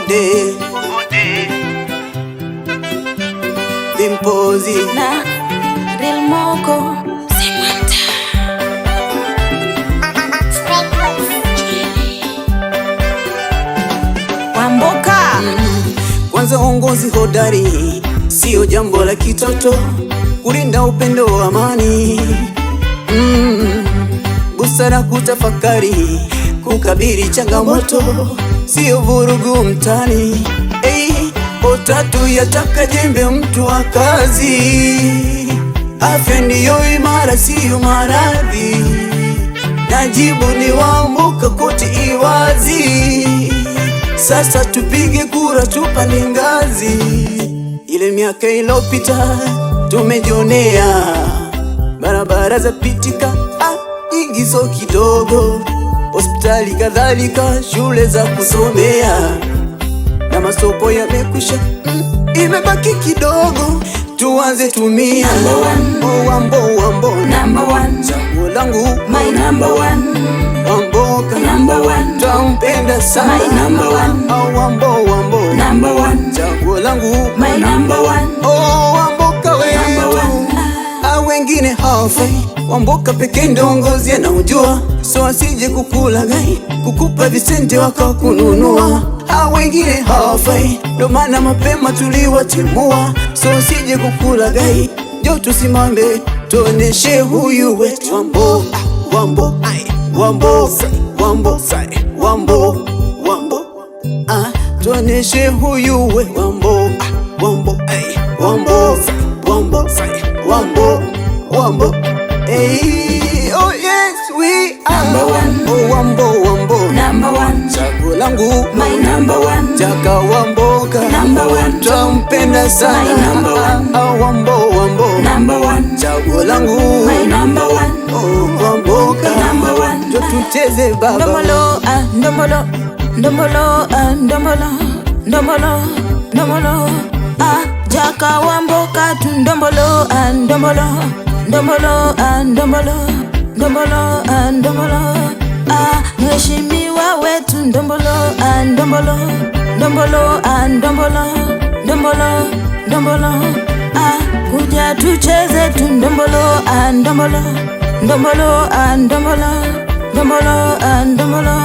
Bude Dimpozi na Real Moko Wamboka. Kwanza uongozi hodari sio jambo la kitoto, kulinda upendo wa amani, busara kutafakari, kukabili changamoto, sio vurugu mtani. Otatu yataka jembe mtu wa kazi, afya ndiyo imara sio maradhi, najibu ni Wamboka koti iwazi. Sasa tupige kura tupande ngazi, ile miaka ilopita tumejionea, barabara za pitika ingizo kidogo, hospitali kadhalika, shule za kusomea, na masoko yamekwisha, imebaki kidogo, tuanze tumia. Wambo Number one, chaguo langu my number one. Wamboka Number one, tampenda sana. my number one. Wambo Number one, chaguo langu my number one. Wamboka Number wetu, one. wengine hawafai, Wamboka pekee ndongozi anaujua, so asije kukulagai, kukupa visente wakakununua. Wengine hawafai, ndo maana mapema tuliwatimua, so asije kukulagai, jo tusimame tuoneshe huyu wetu. Wambo tuoneshe huyu we. Wambo oh yes we are Number one. Wambo Number one, chaguo langu my number one. Jaka Wamboka Number one, tampenda sana. my number one. Wambo Number one, chaguo langu my number one. Wamboka Number one. jo tucheze baba. Ndombolo, ndombolo, ndombolo, ndombolo, ndombolo, ndombolo, Jaka Wamboka tu ndombolo, ndombolo, ndombolo, ndombolo, ndombolo, ndombolo, mheshimiwa wetu ndombolo, ndombolo, ndombolo, ndombolo, ndombolo, ndombolo, kuja tucheze tu ndombolo, ndombolo, ndombolo, ndombolo, ndombolo, ndombolo,